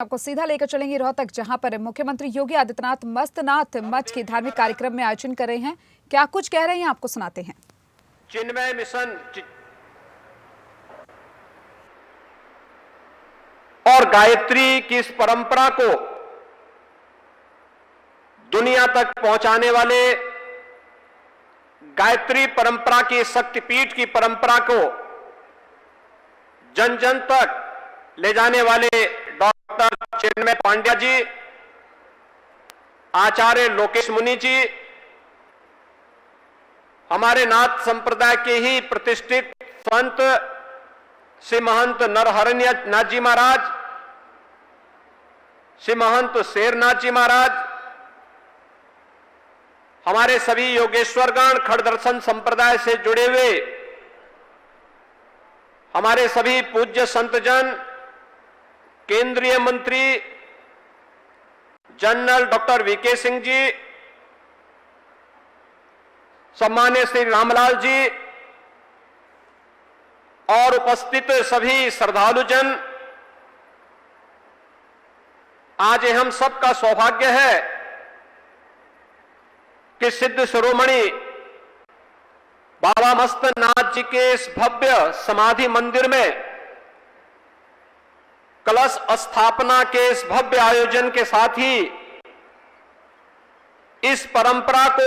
आपको सीधा लेकर चलेंगे रोहतक, जहां पर मुख्यमंत्री योगी आदित्यनाथ मस्तनाथ मठ के धार्मिक कार्यक्रम में आयोजन कर रहे हैं। क्या कुछ कह रहे हैं आपको सुनाते हैं। चिन्मय मिशन और गायत्री की इस परंपरा को दुनिया तक पहुंचाने वाले, गायत्री परंपरा की शक्तिपीठ की परंपरा को जन जन तक ले जाने वाले डॉक्टर चिन्मय पांड्या जी, आचार्य लोकेश मुनि जी, हमारे नाथ संप्रदाय के ही प्रतिष्ठित संत श्री महंत नरहरण्य नाथ जी महाराज, श्री महंत शेरनाथ जी महाराज, हमारे सभी योगेश्वरगण, खड़ दर्शन संप्रदाय से जुड़े हुए हमारे सभी पूज्य संतजन, केंद्रीय मंत्री general doctor VK Singh ji, सम्मान्य Shri Ramlal ji और उपस्थित सभी श्रद्धालुजन, आज हम सबका सौभाग्य है कि सिद्ध शिरोमणि बाबा मस्तनाथ जी के इस भव्य समाधि मंदिर में कलश स्थापना के इस भव्य आयोजन के साथ ही इस परंपरा को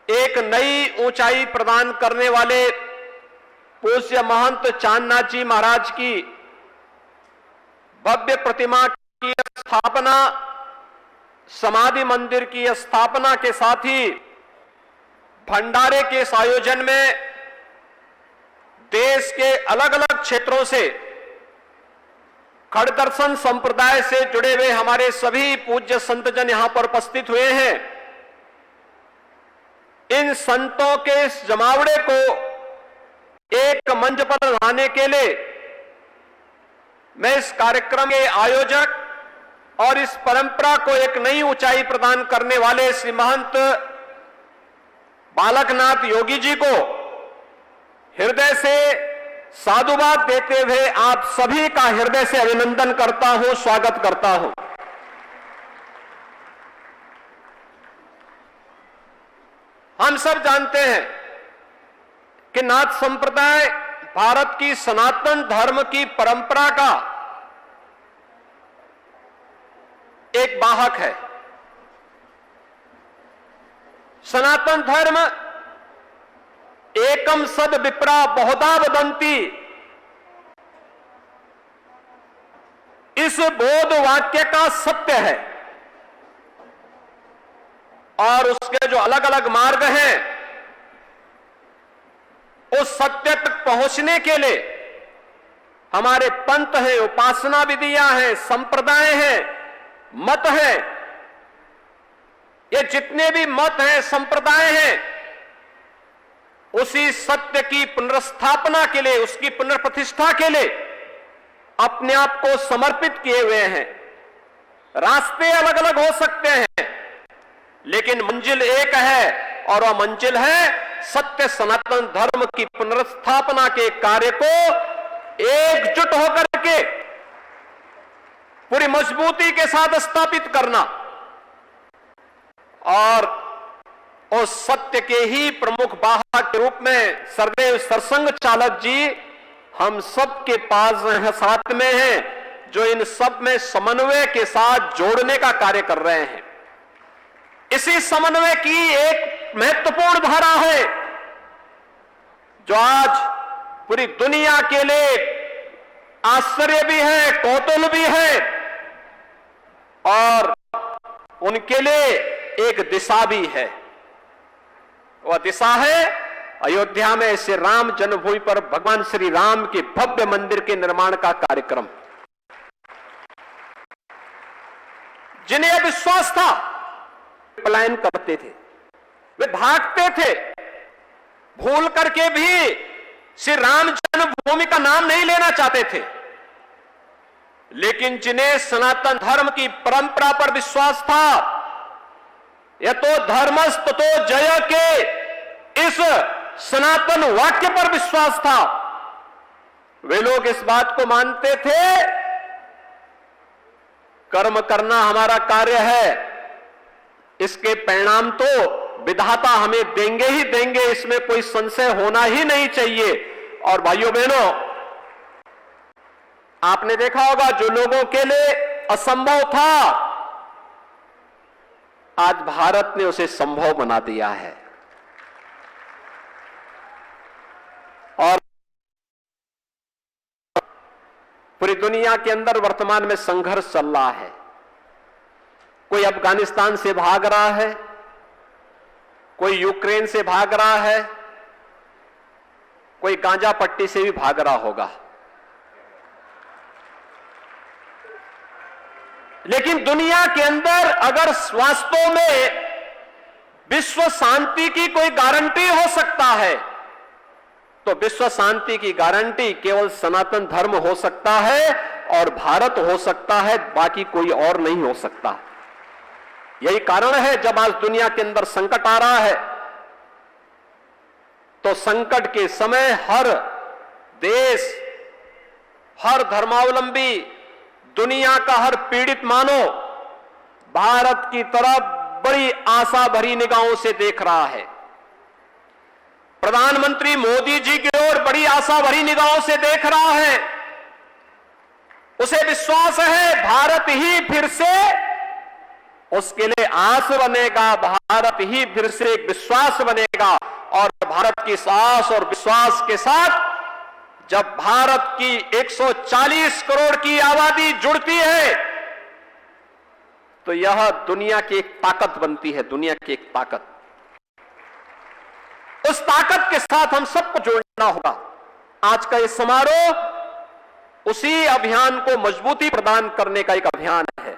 एक नई ऊंचाई प्रदान करने वाले पूज्य महंत चांदनाथ जी महाराज की भव्य प्रतिमा की स्थापना, समाधि मंदिर की स्थापना के साथ ही भंडारे के इस आयोजन में देश के अलग अलग क्षेत्रों से खड़ दर्शन संप्रदाय से जुड़े हुए हमारे सभी पूज्य संतजन यहां पर उपस्थित हुए हैं। इन संतों के इस जमावड़े को एक मंच पर लाने के लिए मैं इस कार्यक्रम के आयोजक और इस परंपरा को एक नई ऊंचाई प्रदान करने वाले श्री महंत बालकनाथ योगी जी को हृदय से साधुवाद देते हुए आप सभी का हृदय से अभिनंदन करता हूं, स्वागत करता हूं। हम सब जानते हैं कि नाथ संप्रदाय भारत की सनातन धर्म की परंपरा का एक वाहक है। सनातन धर्म एकम सद विप्रा बहुधा वदंती, इस बोध वाक्य का सत्य है और उसके जो अलग अलग मार्ग हैं उस सत्य तक पहुंचने के लिए हमारे पंथ हैं, उपासना विधियां हैं, संप्रदाय हैं, मत हैं। ये जितने भी मत हैं, संप्रदाय हैं, उसी सत्य की पुनर्स्थापना के लिए, उसकी पुनर्प्रतिष्ठा के लिए अपने आप को समर्पित किए हुए हैं। रास्ते अलग अलग हो सकते हैं लेकिन मंजिल एक है और वह मंजिल है सत्य सनातन धर्म की पुनर्स्थापना के कार्य को एकजुट होकर के पूरी मजबूती के साथ स्थापित करना और उस सत्य के ही प्रमुख वाहक के रूप में सरदेव सरसंघ चालक जी हम सब के पास साथ में हैं, जो इन सब में समन्वय के साथ जोड़ने का कार्य कर रहे हैं। इसी समन्वय की एक महत्वपूर्ण धारा है जो आज पूरी दुनिया के लिए आश्चर्य भी है, कौतूहल भी है और उनके लिए एक दिशा भी है। वह दिशा है अयोध्या में श्री राम जन्मभूमि पर भगवान श्री राम के भव्य मंदिर के निर्माण का कार्यक्रम। जिन्हें विश्वास था पलायन करते थे, वे भागते थे, भूल करके भी श्री राम जन्मभूमि का नाम नहीं लेना चाहते थे। लेकिन जिन्हें सनातन धर्म की परंपरा पर विश्वास था, यह तो धर्मस्त तो जय के इस सनातन वाक्य पर विश्वास था, वे लोग इस बात को मानते थे कर्म करना हमारा कार्य है। इसके परिणाम तो विधाता हमें देंगे ही देंगे, इसमें कोई संशय होना ही नहीं चाहिए। और भाइयों बहनों, आपने देखा होगा जो लोगों के लिए असंभव था, आज भारत ने उसे संभव बना दिया है। और पूरी दुनिया के अंदर वर्तमान में संघर्ष चल रहा है। कोई अफगानिस्तान से भाग रहा है, कोई यूक्रेन से भाग रहा है, कोई गांजा पट्टी से भी भाग रहा होगा। लेकिन दुनिया के अंदर अगर वास्तव में विश्व शांति की कोई गारंटी हो सकता है, तो विश्व शांति की गारंटी केवल सनातन धर्म हो सकता है और भारत हो सकता है, बाकी कोई और नहीं हो सकता। यही कारण है जब आज दुनिया के अंदर संकट आ रहा है, तो संकट के समय हर देश, हर धर्मावलंबी, दुनिया का हर पीड़ित मानो भारत की तरफ बड़ी आशा भरी निगाहों से देख रहा है। प्रधानमंत्री मोदी जी की ओर बड़ी आशा भरी निगाहों से देख रहा है। उसे विश्वास है भारत ही फिर से उसके लिए आस बनेगा, भारत ही फिर से एक विश्वास बनेगा। और भारत की साहस और विश्वास के साथ जब भारत की 140 करोड़ की आबादी जुड़ती है, तो यह दुनिया की एक ताकत बनती है, दुनिया की एक ताकत। उस ताकत के साथ हम सबको जोड़ना होगा। आज का यह समारोह उसी अभियान को मजबूती प्रदान करने का एक अभियान है।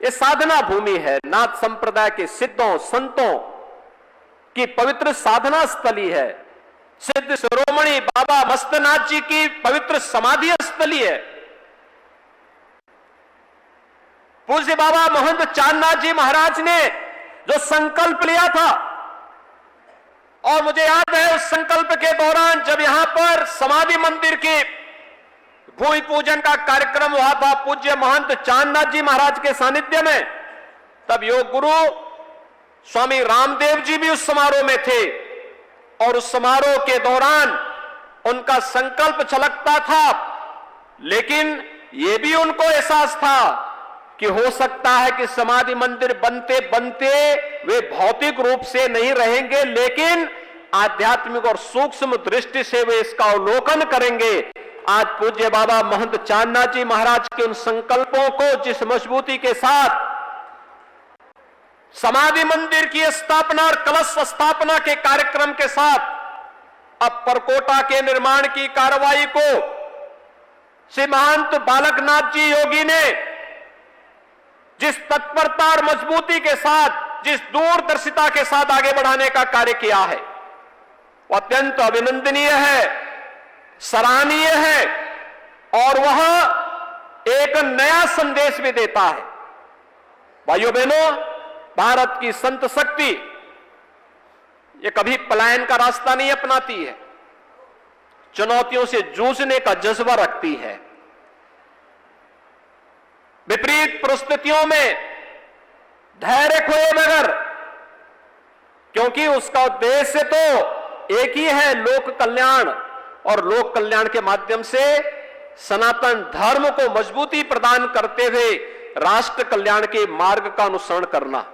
यह साधना भूमि है, नाथ संप्रदाय के सिद्धों संतों की पवित्र साधना स्थली है। सिद्ध शिरोमणि बाबा मस्तनाथ जी की पवित्र समाधि स्थली है। पूज्य बाबा महंत चांदनाथ जी महाराज ने जो संकल्प लिया था, और मुझे याद है उस संकल्प के दौरान जब यहां पर समाधि मंदिर के भूमि पूजन का कार्यक्रम हुआ था पूज्य महंत चांदनाथ जी महाराज के सानिध्य में, तब योग गुरु स्वामी रामदेव जी भी उस समारोह में थे। और उस समारोह के दौरान उनका संकल्प छलकता था, लेकिन यह भी उनको एहसास था कि हो सकता है कि समाधि मंदिर बनते बनते वे भौतिक रूप से नहीं रहेंगे, लेकिन आध्यात्मिक और सूक्ष्म दृष्टि से वे इसका अवलोकन करेंगे। आज पूज्य बाबा महंत चांदनाथ जी महाराज के उन संकल्पों को जिस मजबूती के साथ समाधि मंदिर की स्थापना और कलश स्थापना के कार्यक्रम के साथ अब परकोटा के निर्माण की कार्रवाई को श्री महंत बालकनाथ जी योगी ने जिस तत्परता और मजबूती के साथ, जिस दूरदर्शिता के साथ आगे बढ़ाने का कार्य किया है, वह अत्यंत अभिनंदनीय है, सराहनीय है। और वह एक नया संदेश भी देता है। भाइयों बहनों, भारत की संत शक्ति ये कभी पलायन का रास्ता नहीं अपनाती है, चुनौतियों से जूझने का जज्बा रखती है। विपरीत परिस्थितियों में धैर्य खोए मगर, क्योंकि उसका उद्देश्य तो एक ही है, लोक कल्याण, और लोक कल्याण के माध्यम से सनातन धर्म को मजबूती प्रदान करते हुए राष्ट्र कल्याण के मार्ग का अनुसरण करना।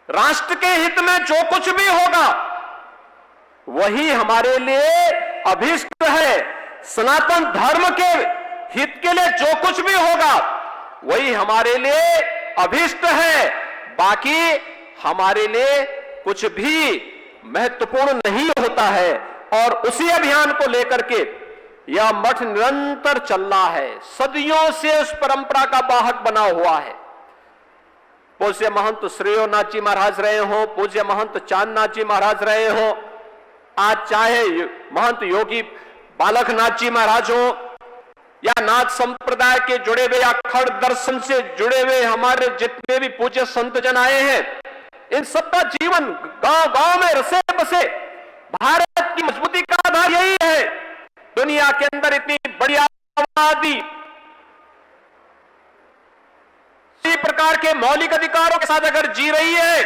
राष्ट्र के हित में जो कुछ भी होगा वही हमारे लिए अभीष्ट है। सनातन धर्म के हित के लिए जो कुछ भी होगा वही हमारे लिए अभीष्ट है, बाकी हमारे लिए कुछ भी महत्वपूर्ण नहीं होता है। और उसी अभियान को लेकर के यह मठ निरंतर चल रहा है, सदियों से उस परंपरा का वाहक बना हुआ है। पूज्य महंत श्रेयोनाथ जी महाराज रहे हो, पूज्य महंत चांदनाथ जी महाराज रहे हो, आज चाहे महंत योगी बालकनाथ जी महाराज हो, या नाथ संप्रदाय के जुड़े हुए या खड़ दर्शन से जुड़े हुए हमारे जितने भी पूज्य संत जन आए हैं, इन सबका जीवन गांव गांव में रसे बसे। भारत की मजबूती का आधार यही है। दुनिया के अंदर इतनी बड़ी आबादी, प्रकार के मौलिक अधिकारों के साथ अगर जी रही है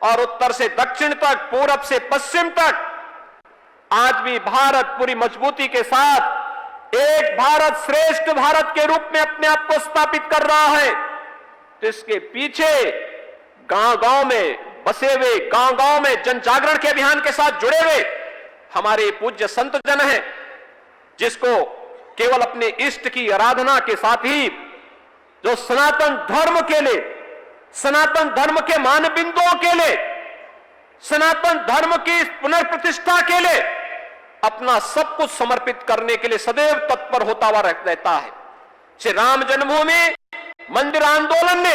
और उत्तर से दक्षिण तक, पूरब से पश्चिम तक आज भी भारत पूरी मजबूती के साथ एक भारत श्रेष्ठ भारत के रूप में अपने आप को स्थापित कर रहा है, तो इसके पीछे गांव-गांव में बसे हुए, गांव-गांव में जन जागरण के अभियान के साथ जुड़े हुए हमारे पूज्य संत जन हैं, जिसको केवल अपने इष्ट की आराधना के साथ ही जो सनातन धर्म के लिए, सनातन धर्म के मानबिंदुओं के लिए, सनातन धर्म की पुनर्प्रतिष्ठा के लिए अपना सब कुछ समर्पित करने के लिए सदैव तत्पर होता हुआ रहता है। श्री राम जन्मभूमि मंदिर आंदोलन ने